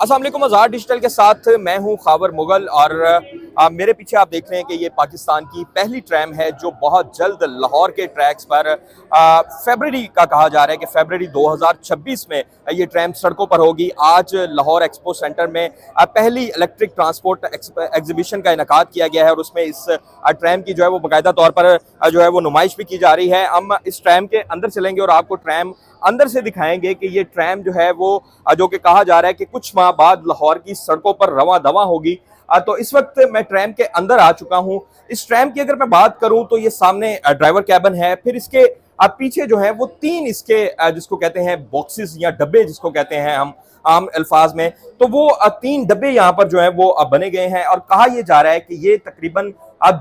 अस्सलाम वालेकुम, आज़ाद डिजिटल के साथ मैं हूं खावर मुगल और मेरे पीछे आप देख रहे हैं कि ये पाकिस्तान की पहली ट्रैम है जो बहुत जल्द लाहौर के ट्रैक्स पर फरवरी का कहा जा रहा है कि फरवरी 2026 में ये ट्रैम सड़कों पर होगी। आज लाहौर एक्सपो सेंटर में पहली इलेक्ट्रिक ट्रांसपोर्ट एग्जीबिशन का इनेकाद किया गया है और उसमें इस ट्रैम की जो है वो बाकायदा तौर पर जो है वो नुमाइश भी की जा रही है। हम इस ट्रैम के अंदर चलेंगे और आपको ट्रैम अंदर से दिखाएंगे कि ये ट्रैम जो है वो जो कि कहा जा रहा है कि कुछ माह बाद लाहौर की सड़कों पर रवां दवा होगी। तो इस वक्त मैं ट्रैम के अंदर आ चुका हूं। इस ट्रैम की अगर मैं बात करूं तो ये सामने ड्राइवर कैबिन है, फिर इसके पीछे जो है वो तीन इसके जिसको कहते हैं बॉक्सेस या डब्बे जिसको कहते हैं हम आम अल्फाज में, तो वो तीन डब्बे यहाँ पर जो है वो बने गए हैं और कहा यह जा रहा है कि ये तकरीबन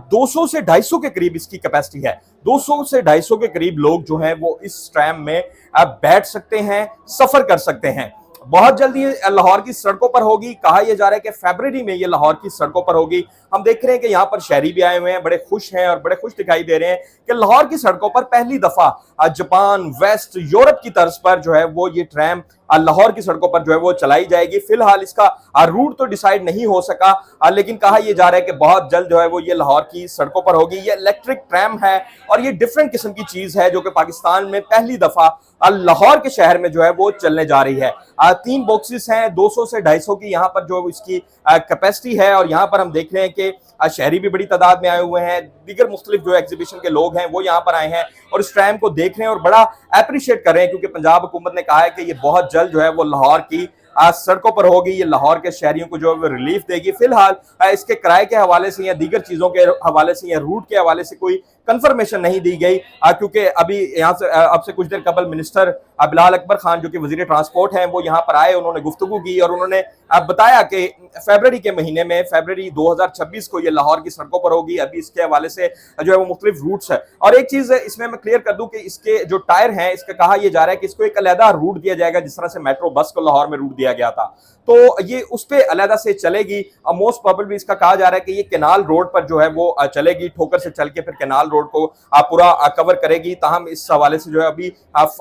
200 से 250 के करीब इसकी कैपेसिटी है। 200 से 250 के करीब लोग जो हैं वो इस ट्रैम में बैठ सकते हैं, सफर कर सकते हैं। बहुत जल्दी लाहौर की सड़कों पर होगी। कहा यह जा रहा है कि फरवरी में ये लाहौर की सड़कों पर होगी। हम देख रहे हैं कि यहाँ पर शहरी भी आए हुए हैं, बड़े खुश हैं और बड़े खुश दिखाई दे रहे हैं कि लाहौर की सड़कों पर पहली दफा जापान, वेस्ट, यूरोप की तर्ज पर जो है वो ये ट्रैम लाहौर की सड़कों पर जो है वो चलाई जाएगी। फिलहाल इसका रूट तो डिसाइड नहीं हो सका, लेकिन कहा यह जा रहा है कि बहुत जल्द जो है वो ये लाहौर की सड़कों पर होगी। ये इलेक्ट्रिक ट्रैम है और ये डिफरेंट किस्म की चीज है जो कि पाकिस्तान में पहली दफा लाहौर के शहर में जो है वो चलने जा रही है। तीन बॉक्सेस हैं, 200 से 250 की यहाँ पर जो इसकी कैपेसिटी है और यहाँ पर हम देख रहे हैं कि शहरी भी बड़ी तादाद में आए हुए हैं। दीगर मुख्तलिफ जो एग्जीबिशन के लोग हैं वो यहाँ पर आए हैं और इस ट्रैम को देख रहे हैं और बड़ा अप्रिशिएट कर रहे हैं, क्योंकि पंजाब हुकूमत ने कहा है कि ये बहुत जल्द जो है वो लाहौर की सड़कों पर होगी। ये लाहौर के शहरियों को जो है रिलीफ देगी। फिलहाल इसके किराए के हवाले से या दीगर चीजों के हवाले से या रूट के हवाले से कोई कंफर्मेशन नहीं दी गई, क्योंकि अभी यहाँ से अब से कुछ देर कबल मिनिस्टर बिलाल अकबर खान जो कि वजीर ट्रांसपोर्ट हैं वो यहाँ पर आए, उन्होंने गुफ्तगू की और उन्होंने बताया कि फरवरी के महीने में फरवरी 2026 को ये लाहौर की सड़कों पर होगी। अभी इसके हवाले से जो है वो मुख्तलिफ रूट्स है और एक चीज इसमें मैं क्लियर कर दूं कि इसके जो टायर हैं इसका कहा यह जा रहा है कि इसको एक अलहदा रूट दिया जाएगा, जिस तरह से मेट्रो बस को लाहौर में रूट दिया गया था, तो ये उस पर अलहदा से चलेगी। मोस्ट प्रोबेबली इसका कहा जा रहा है कि ये केनाल रोड पर जो है वो चलेगी, ठोकर से चल के फिर केनाल रोड को पूरा कवर करेगी। ताहम इस हवाले से जो है अभी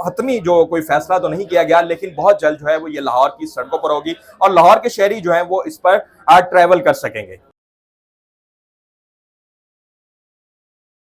हतमी जो कोई फैसला तो नहीं किया गया, लेकिन बहुत जल्द जो है वो ये लाहौर की सड़कों पर होगी और लाहौर के शहरी जो है वो इस पर ट्रैवल कर सकेंगे।